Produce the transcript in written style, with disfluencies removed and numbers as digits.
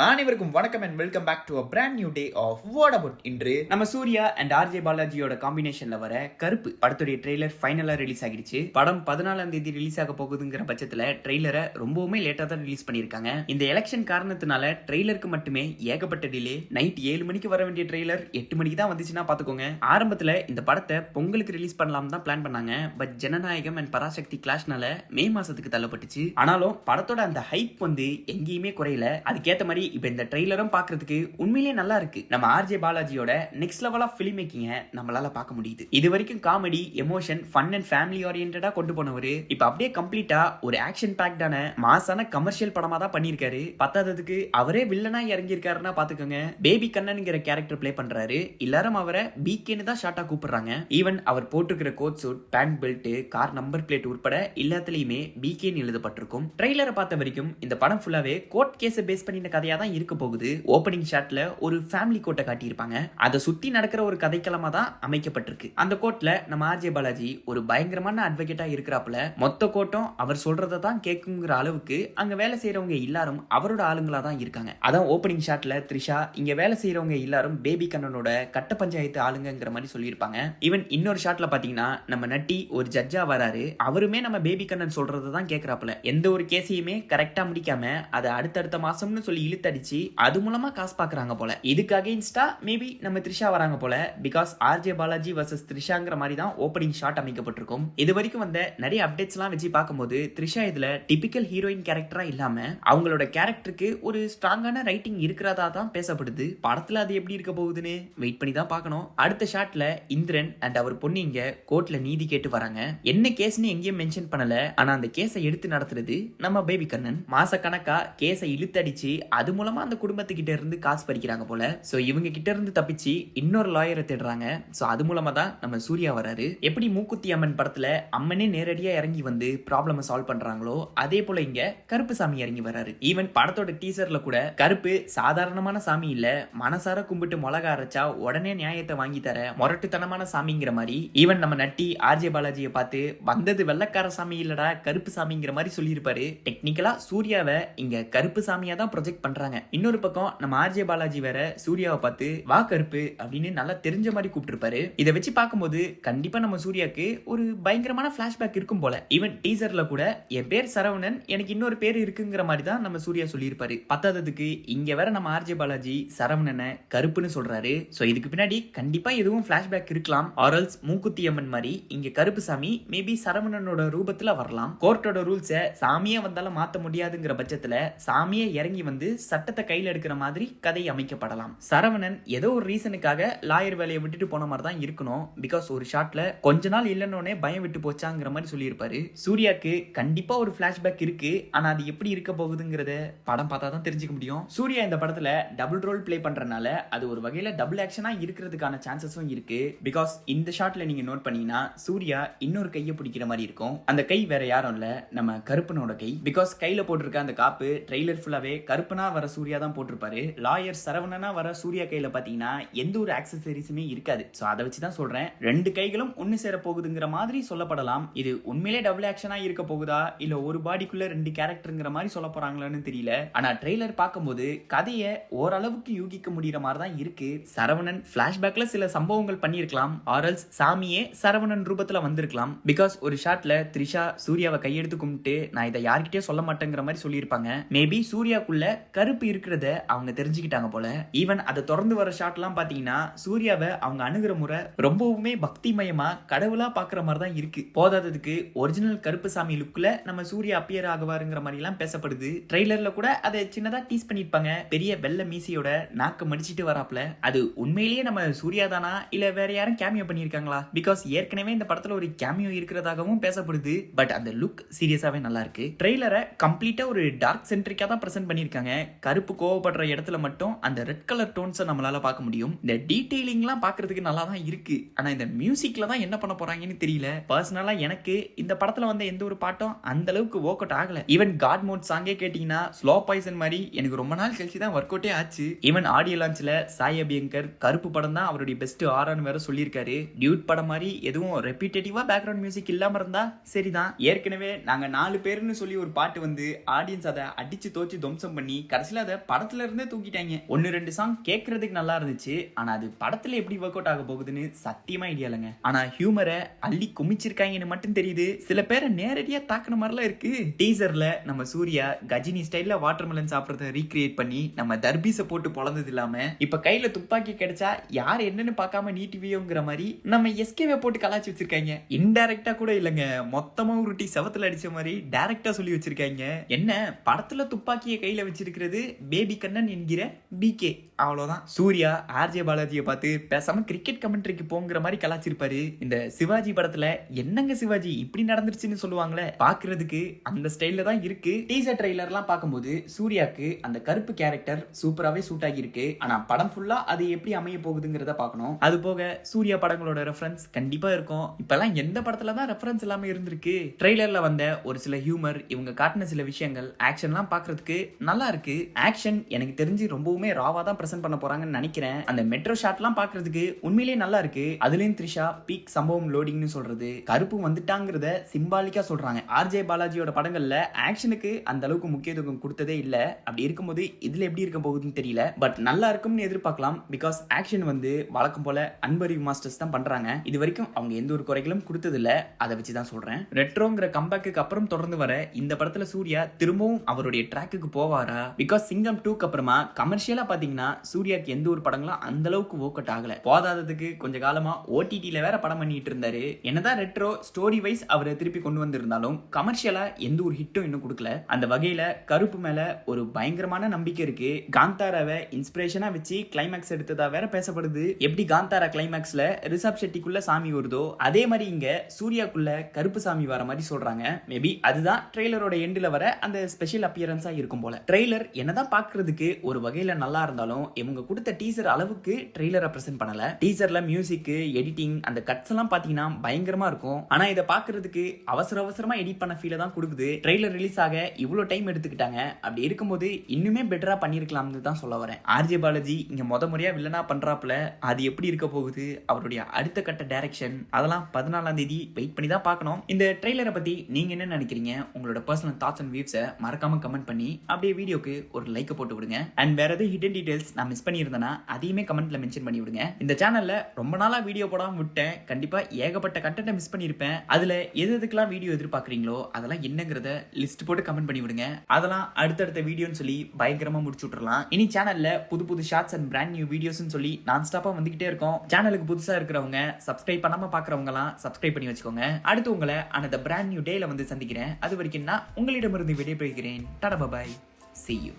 அனைவருக்கும் வணக்கம் and welcome back to a brand new day of what about. இன்று நம்ம சூர்யா அண்ட் ஆர்ஜே பாலாஜியோட காம்பினேஷன்ல வர கருப்பு படத்துடைய ட்ரெய்லர் ஃபைனலா ரிலீஸ் ஆகிடுச்சு. படம் 14ஆம் தேதி ரிலீஸ் ஆக போகுதுங்கிற பட்சத்துல ட்ரெய்லரை ரொம்பவுமே லேட்டா தான் ரிலீஸ் பண்ணிருக்காங்க. இந்த எலெக்ஷன் காரணத்தினால ட்ரெய்லருக்கு மட்டுமே ஏகப்பட்ட டிலே. நைட் 7 மணிக்கு வர வேண்டிய ட்ரெய்லர் 8 மணிக்கு தான் வந்துச்சுன்னா பாத்துக்கோங்க. ஆரம்பத்துல இந்த படத்தை பொங்கலுக்கு ரிலீஸ் பண்ணலாம் தான் பிளான் பண்ணாங்க. பட் ஜனநாயகம் அண்ட் பராசக்தி கிளாஷ்னால மே மாசத்துக்கு தள்ளப்பட்டுச்சு. ஆனாலும் படத்தோட அந்த ஹைப் வந்து எங்கேயுமே குறையல. அதுக்கேற்ற மாதிரி இப்ப இந்த ட்ரெய்லரும் பாக்குறதுக்கு உண்மையிலேயே நல்லா இருக்கு. நம்ம ஆர்ஜே பாலாஜியோட நெக்ஸ்ட் லெவல் ஆஃப் ஃபிலிம் மேக்கிங்க நம்மளால பார்க்க முடியுது. இது வரைக்கும் comedy, emotion, fun and family ஓரியன்டா கொண்டு போனவரு இப்ப அப்படியே கம்ப்ளீட்டா ஒரு ஆக்ஷன் பேக்டான மாசான கமர்ஷியல் படமா தான் பண்ணிருக்காரு. பத்தாததுக்கு அவரே வில்லனா இறங்கி இருக்காருன்னா பாத்துக்கோங்க. பேபி கண்ணன்ங்கிற கேரக்டர் பிளே பண்றாரு. எல்லாரும் அவரை பிகேன்னு தான் ஷார்ட்டா கூப்பிடுறாங்க. ஈவன் அவர் போட்டிருக்கிற coat suit, pant belt, car number plate உட்பட எல்லாத்துலயுமே பிகேன்னு எழுதப்பட்டிருக்கும். ட்ரெய்லரை பார்த்த வரைக்கும் இந்த படம் ஃபுல்லாவே கோர்ட் கேஸை பேஸ் பண்ணின கதையா தான் இருக்க போகுது. ஓபனிங் ஷாட்ல ஒரு ஃபேமிலி கோர்ட்டை காட்டியிருப்பாங்க. அதை சுத்தி நடக்கிற ஒரு கதைக்களமா தான் அமைக்கப்பட்டிருக்கு. அந்த கோர்ட்ல நம்ம ஆர்ஜே பாலாஜி ஒரு பயங்கரமான அட்வொகேட்டா இருக்கிறாப்புல. மொத்த கோர்ட்டும் அவர் சொல்றதை தான் கேட்குங்கிற அளவுக்கு அங்க வேலை செய்யறவங்க எல்லாரும் அவரோட ஆளுங்களா தான் இருக்காங்க. அதான் ஓபனிங் ஷாட்ல த்ரிஷா இங்க வேலை செய்யறவங்க எல்லாரும் பேபி கண்ணனோட கட்ட பஞ்சாயத்து ஆளுங்கிற மாதிரி சொல்லியிருப்பாங்க. ஈவன் இன்னொரு ஷாட்ல பாத்தீங்கன்னா நம்ம நட்டி ஒரு ஜட்ஜா வராரு. அவருமே நம்ம பேபி கண்ணன் சொல்றதை தான் கேட்கிறாப்புல. எந்த ஒரு கேஸையுமே கரெக்டா முடிக்காம அதை அடுத்தடுத்த மாசம்னு சொல்லி இழுத்தடிச்சு அது மூலமா காசு பாக்குறாங்க போல. இதுக்கு அகைன்ஸ்டா மேபி நம்ம த்ரிஷா வராங்க போல. பிகாஸ் ஆர்ஜே பாலாஜி வர்சஸ் த்ரிஷாங்கிற மாதிரி தான் ஓபனிங் ஷாட் அமைக்கப்பட்டிருக்கும். இது வரைக்கும் வந்த நிறைய அப்டேட்ஸ் எல்லாம் வச்சு பார்க்கும்போது த்ரிஷா இதுல டிபிக்கல் ஹீரோயின் கேரக்டரா இல்லாம அவங்களோட கேரக்டருக்கு ஒரு ஸ்ட்ராங்கான ரைட்டிங் இருக்கிறதா தான் பேசப்படுது. படத்துல அது எப்படி இருக்க போகுதுன்னு வெயிட் பண்ணி தான் பார்க்கணும். அடுத்த ஷாட்ல இந்திரன் அண்ட் அவர் பொண்ணு இங்க கோர்ட்ல நீதி கேட்டு வராங்க. என்ன கேஸ்னு எங்கேயும் மென்ஷன் பண்ணல. ஆனா அந்த கேஸை எடுத்து நடத்துறது நம்ம பேபி கண்ணன். மாச கணக்கா கேஸை இழுத்தடிச்சு அது மூலமா அந்த குடும்பத்துக்கிட்ட இருந்து காசு பறிக்கிறாங்க போல. சோ இவங்க கிட்ட இருந்து தப்பிச்சு இன்னொரு லாயரை தேடுறாங்க. சோ அது மூலமா தான் நம்ம சூர்யா வராரு. எப்படி மூக்குத்தி அம்மன் படத்துல அம்மனே நேரடியா இறங்கி வந்து ப்ராப்ளம் சால்வ் பண்றாங்களோ அதே போல இங்க கருப்பு சாமி இறங்கி வராரு. ஈவன் படத்தோட டீசர்ல கூட கருப்பு சாதாரணமான சாமி இல்ல, மனசார கும்பிட்டு மிளகா அரைச்சா உடனே நியாயத்தை வாங்கி தர முரட்டுத்தனமான சாமிங்கிற மாதிரி. ஈவன் நம்ம நட்டி ஆர்ஜே பாலாஜியை பார்த்து வந்தது வெள்ளக்கார சாமி இல்லடா கருப்பு சாமிங்கிற மாதிரி சொல்லியிருப்பாரு. டெக்னிக்கலா சூர்யாவை இங்க கருப்பு சாமியா தான் ப்ரொஜெக்ட் பண்றாங்க. இன்னொரு பக்கம் நம்ம ஆர்ஜே பாலாஜி வேற சூர்யாவை பார்த்து வா கருப்பு அப்படின்னு நல்லா தெரிஞ்ச மாதிரி கூப்பிட்டுருப்பாரு. இதை வச்சு பார்க்கும்போது கண்டிப்பா நம்ம சூர்யாக்கு ஒரு பயங்கரமான பிளாஷ்பேக் இருக்கும் போல. ஈவன் டீசர்ல கூட என் பேர் சரவணன், எனக்கு இன்னொரு பேர் இருக்குங்கிற மாதிரி தான் நம்ம சூர்யா சொல்லியிருப்பாரு. பத்தாததுக்கு இங்க வேற நம்ம ஆர்ஜே பாலாஜி சரவணனை கருப்புன்னு சொல்றாரு. சோ இதுக்கு பின்னாடி கண்டிப்பா எதுவும் பிளாஷ்பேக் இருக்கலாம். ஆரல்ஸ் மூக்குத்தி அம்மன் மாதிரி இங்க கருப்பு சாமி மேபி சரவணனோட ரூபத்துல வரலாம். கோர்ட்டோட ரூல்ஸை சாமியே வந்தாலும் மாத்த முடியாதுங்கிற பட்சத்துல சாமியே இறங்கி வந்து சட்டத்தை கையில் எடுக்கிற மாதிரி கதை அமைக்கப்படலாம். சரவணன் ஏதோ ஒரு ரீசனுக்காக லாயர் வேலையை விட்டுட்டு போன மாதிரி தான் இருக்கணும். பிகாஸ் ஒரு ஷாட்ல கொஞ்ச நாள் இல்லைன்னே பயம் விட்டு போச்சாங்கிற மாதிரி சொல்லியிருப்பாரு. சூர்யாக்கு கண்டிப்பா ஒரு பிளாஷ்பேக் இருக்கு. ஆனா அது எப்படி இருக்க போகுதுங்கிறத படம் பார்த்தா தான் தெரிஞ்சுக்க முடியும். சூர்யா இந்த படத்துல டபுள் ரோல் பிளே பண்றதுனால அது ஒரு வகையில டபுள் ஆக்ஷனா இருக்கிறதுக்கான சான்சஸும் இருக்கு. பிகாஸ் இந்த ஷாட்ல நீங்க நோட் பண்ணீங்கன்னா சூர்யா இன்னொரு கையை பிடிக்கிற மாதிரி இருக்கும். அந்த கை வேற யாரும் இல்ல, நம்ம கருப்பனோட கை. பிகாஸ் கையில போட்டிருக்க அந்த காப்பு ட்ரெய்லர் ஃபுல்லாவே கருப்பனா வர சூர்யா தான் போட்டிருப்பாரு. லாயர் சரவணனா வர சூர்யா கையில பாத்தீங்கன்னா எந்த ஒரு ஆக்சசரிஸுமே இருக்காது. சோ அதை வச்சு தான் சொல்றேன் ரெண்டு கைகளும் ஒன்னு சேர போகுதுங்கிற மாதிரி சொல்லப்படலாம். இது உண்மையிலே டபுள் ஆக்ஷனா இருக்க போகுதா இல்ல ஒரு பாடிக்குள்ள ரெண்டு கேரக்டர்ங்கிற மாதிரி சொல்ல போறாங்களான்னு தெரியல. ஆனா ட்ரெய்லர் பார்க்கும்போது கதையை ஓரளவுக்கு யூகிக்க முடியற மாதிரி தான் இருக்கு. சரவணன் பிளாஷ்பேக்ல சில சம்பவங்கள் பண்ணிருக்கலாம். ஆரல்ஸ் சாமியே சரவணன் ரூபத்துல வந்திருக்கலாம். பிகாஸ் ஒரு ஷாட்ல த்ரிஷா சூர்யாவை கையெடுத்து கும்பிட்டு நான் இதை யார்கிட்டயே சொல்ல மாட்டேங்கிற மாதிரி சொல்லியிருப்பாங்க. மேபி சூர்யாக்குள்ள கருப்பு இருக்கிறத அவங்க தெரிஞ்சுக்கிட்டாங்க போல. ஈவன் அதை தொடர்ந்து வர ஷாட் எல்லாம் பாத்தீங்கன்னா சூர்யாவை அவங்க அணுகிற முறை ரொம்பவுமே பக்திமயமா கடவுளா பாக்குற மாதிரி தான் இருக்கு. போதாததுக்கு ஒரிஜினல் கருப்பு சாமி லுக்ல நம்ம சூர்யா அப்பியர் ஆகுவாருங்கிற மாதிரி எல்லாம் பேசப்படுது. ட்ரெய்லர்ல கூட அதை சின்னதா டீஸ் பண்ணிருப்பாங்க. பெரிய வெள்ள மீசியோட நாக்க மடிச்சிட்டு வராப்ல. அது உண்மையிலேயே நம்ம சூர்யா தானா இல்ல வேற யாரும் கேமியோ பண்ணிருக்காங்களா? பிகாஸ் ஏற்கனவே இந்த படத்துல ஒரு கேமியோ இருக்கிறதாகவும் பேசப்படுது. பட் அந்த லுக் சீரியஸாவே நல்லா இருக்கு. ட்ரெய்லரை கம்ப்ளீட்டா ஒரு டார்க் சென்ட்ரிக்கா தான் பிரசன்ட் பண்ணிருக்காங்க. கருப்பு கோவப்படுற இடத்துல மட்டும் அந்த ரெட் கலர் டோன்ஸை நம்மளால பார்க்க முடியும். இந்த டீடைலிங்லாம் பார்க்கிறதுக்கு நல்லா தான் இருக்கு. ஆனா இந்த மியூசிக்ல தான் என்ன பண்ண போறாங்கன்னு தெரியல. பர்சனலா எனக்கு இந்த படத்துல வந்த எந்த ஒரு பாட்டும் அந்த அளவுக்கு ஒர்க் அவுட் ஆகல. ஈவன் காட் மோட் சாங்கே கேட்டீங்கன்னா ஸ்லோ பாய்சன் மாதிரி எனக்கு ரொம்ப நாள் கழிச்சு தான் ஒர்க் அவுட்டே ஆச்சு. ஈவன் ஆடியோ லான்ச்ல சாய் அபியங்கர் கருப்பு படம் தான் அவருடைய பெஸ்ட் ஆரான்னு வேற சொல்லியிருக்காரு. டியூட் படம் மாதிரி எதுவும் ரெப்பிட்டேட்டிவா பேக்ரவுண்ட் மியூசிக் இல்லாம இருந்தா சரிதான். ஏற்கனவே நாங்க 4 பேருன்னு சொல்லி ஒரு பாட்டு வந்து ஆடியன்ஸ் அதை அடிச்சு தோச்சு துவம்சம் பண்ணி கடைசி கடைசியில அதை படத்துல இருந்தே தூக்கிட்டாங்க. 1-2 சாங் கேட்கறதுக்கு நல்லா இருந்துச்சு, ஆனா அது படத்துல எப்படி ஒர்க் அவுட் ஆக போகுதுன்னு சத்தியமா ஐடியா இல்லைங்க. ஆனா ஹியூமரை அள்ளி குமிச்சிருக்காங்கன்னு மட்டும் தெரியுது. சில பேரை நேரடியா தாக்குன மாதிரிலாம் இருக்கு. டீசர்ல நம்ம சூர்யா கஜினி ஸ்டைல்ல வாட்டர்மெலன் சாப்பிடறத ரீக்ரியேட் பண்ணி நம்ம தர்பீஸை போட்டு பொழந்தது இல்லாம இப்ப கையில துப்பாக்கி கிடைச்சா யார் என்னன்னு பார்க்காம நீட்டிவியோங்கிற மாதிரி நம்ம எஸ்கேவை போட்டு கலாச்சி வச்சிருக்காங்க. இன்டைரக்டா கூட இல்லங்க, மொத்தமா உருட்டி செவத்துல அடிச்ச மாதிரி டைரக்டா சொல்லி வச்சிருக்காங்க. என்ன படத்துல துப்பாக்கியை கையில வச்சிருக்கிறது பேபி கண்ணன் என்கிற பிகே, அவ்வளவுதான். சூர்யா ஆர்ஜே பாலாஜியை பார்த்து பேசாம கிரிக்கெட் கமெண்ட்ரிக்கு போங்கிற மாதிரி கலாச்சிருப்பாரு. இந்த சிவாஜி படத்துல என்னங்க சிவாஜி இப்படி நடந்துருச்சுன்னு சொல்லுவாங்களே, பாக்குறதுக்கு அந்த ஸ்டைல்ல தான் இருக்கு. டீசர் ட்ரெய்லர்லாம் பார்க்கும்போது சூர்யாக்கு அந்த கருப்பு கேரக்டர் சூப்பராவே சூட் ஆகி இருக்கு. ஆனா படம் ஃபுல்லா அது எப்படி அமைய போகுதுங்கிறத பார்க்கணும். அது போக சூர்யா படங்களோட ரெஃபரன்ஸ் கண்டிப்பா இருக்கும். இப்பெல்லாம் எந்த படத்துல தான் ரெஃபரன்ஸ் இல்லாம இருந்திருக்கு. ட்ரெய்லர்ல வந்த ஒரு சில ஹியூமர், இவங்க காட்டின சில விஷயங்கள், ஆக்ஷன்லாம் பார்க்கிறதுக்கு நல்லா இருக்கு. ஆக்ஷன் எனக்கு தெரிஞ்சு ரொம்பவுமே ராவா தான் பிரசன்ட் பண்ண போறாங்கன்னு நினைக்கிறேன். அந்த மெட்ரோ ஷாட்லாம் பார்க்கிறதுக்கு உண்மையிலேயே நல்லா இருக்கு. அதுலயும் த்ரிஷா பீக் சம்பவம் லோடிங்னு சொல்றது, கருப்பு வந்துட்டாங்கிறத சிம்பாலிக்கா சொல்றாங்க. ஆர்ஜே பாலாஜியோட படங்கள்ல ஆக்ஷனுக்கு அந்த அளவுக்கு முக்கியத்துவம் கொடுத்ததே இல்ல. அப்படி இருக்கும்போது இதுல எப்படி இருக்க போகுதுன்னு தெரியல. பட் நல்லா இருக்கும்னு எதிர்பார்க்கலாம். பிகாஸ் ஆக்ஷன் வந்து வழக்கம் போல அன்பரிவ் மாஸ்டர்ஸ் தான் பண்றாங்க. இது வரைக்கும் அவங்க எந்த ஒரு குறைகளும் கொடுத்தது இல்ல. அதை வச்சு தான் சொல்றேன். ரெட்ரோங்கிற கம்பேக்கு அப்புறம் தொடர்ந்து வர இந்த படத்துல சூர்யா திரும்பவும் அவருடைய ட்ராக்குக்கு போவாரா? பிகாஸ் சிங்கம் 2க்கு அப்புறமா கமர்ஷியலா பாத்தீங்கன்னா சூர்யாக்கு எந்த ஒரு படங்களும் அந்த அளவுக்கு ஒர்க் அவுட் ஆகல. போதாததுக்கு கொஞ்ச காலமா ஓடிடில வேற படம் பண்ணிட்டு இருந்தாரு. என்னதான் ரெட்ரோ ஸ்டோரி வைஸ் அவரை திருப்பி கொண்டு வந்திருந்தாலும் கமர்ஷியலா எந்த ஒரு ஹிட்டும் இன்னும் கொடுக்கல. அந்த வகையில கருப்பு மேல ஒரு பயங்கரமான நம்பிக்கை இருக்கு. காந்தாராவை இன்ஸ்பிரேஷனா வச்சு கிளைமேக்ஸ் எடுத்ததா வேற பேசப்படுது. எப்படி காந்தாரா கிளைமேக்ஸ்ல ரிஷப் ஷெட்டிக்குள்ள சாமி வருதோ அதே மாதிரி இங்க சூர்யாக்குள்ள கருப்பு சாமி வர மாதிரி சொல்றாங்க. மேபி அதுதான் ட்ரெய்லரோட எண்ட்ல வர அந்த ஸ்பெஷல் அப்பியரன்ஸா இருக்கும் போல. ட்ரெய்லர் என்னதான் பாக்குறதுக்கு ஒரு வகையில நல்லா இருந்தாலும் இவங்க கொடுத்த டீசர் அளவுக்கு ட்ரெய்லரை பிரசன்ட் பண்ணல. டீசர்ல மியூசிக், எடிட்டிங், அந்த கட்ஸ் எல்லாம் பாத்தீங்கன்னா பயங்கரமா இருக்கும். ஆனா இதை பாக்குறதுக்கு அவசரமா எடிட் பண்ண ஃபீல தான் கொடுக்குது. ட்ரெய்லர் ரிலீஸ் ஆக இவ்வளவு டைம் எடுத்துக்கிட்டாங்க. அப்படி இருக்கும்போது இன்னுமே பெட்டரா பண்ணிருக்கலாம்னு தான் சொல்ல வரேன். ஆர்ஜே பாலாஜி இங்க முறையா வில்லனா பண்றாப்ல, அது எப்படி இருக்க போகுது, அவருடைய அடுத்த கட்ட டைரக்ஷன், அதெல்லாம் 14ஆம் தேதி வெயிட் பண்ணி தான் பார்க்கணும். இந்த ட்ரெய்லரை பத்தி நீங்க என்ன நினைக்கிறீங்க? உங்களோட பர்சனல் தாட்ஸ் அண்ட் வியூஸை மறக்காம கமெண்ட் பண்ணி அப்படியே வீடியோக்கு ஒரு லைக் போட்டு விடுங்க. அண்ட் வேற எதுவும் ஹிடன் டீடைல்ஸ் நான் மிஸ் பண்ணியிருந்தேன்னா அதையுமே கமெண்ட்ல மென்ஷன் பண்ணி விடுங்க. இந்த சேனல்ல ரொம்ப நாளா வீடியோ போடாம விட்டேன். கண்டிப்பா ஏகப்பட்ட கண்டென்ட்டை மிஸ் பண்ணியிருப்பேன். அதுல எதுக்கெல்லாம் வீடியோ எதிர்பார்க்குறீங்களோ அதெல்லாம் என்னங்கிறத லிஸ்ட் போட்டு கமெண்ட் பண்ணி விடுங்க. அதெல்லாம் அடுத்தடுத்த வீடியோன்னு சொல்லி பயங்கரமா முடிச்சு விட்டுறலாம். இனி சேனல்ல புது ஷார்ட்ஸ் அண்ட் பிராண்ட் நியூ வீடியோஸ்னு சொல்லி நான் ஸ்டாப்பா வந்துகிட்டே இருக்கோம். சேனலுக்கு புதுசா இருக்கிறவங்க, சப்ஸ்கிரைப் பண்ணாம பாக்குறவங்க எல்லாம் சப்ஸ்கிரைப் பண்ணி வச்சுக்கோங்க. அடுத்து உங்களை அந்த பிராண்ட் நியூ டேல வந்து சந்திக்கிறேன். அது வரைக்கும் நான் உங்களிடமிருந்து விடைபெறுகிறேன். Tata bye, see you.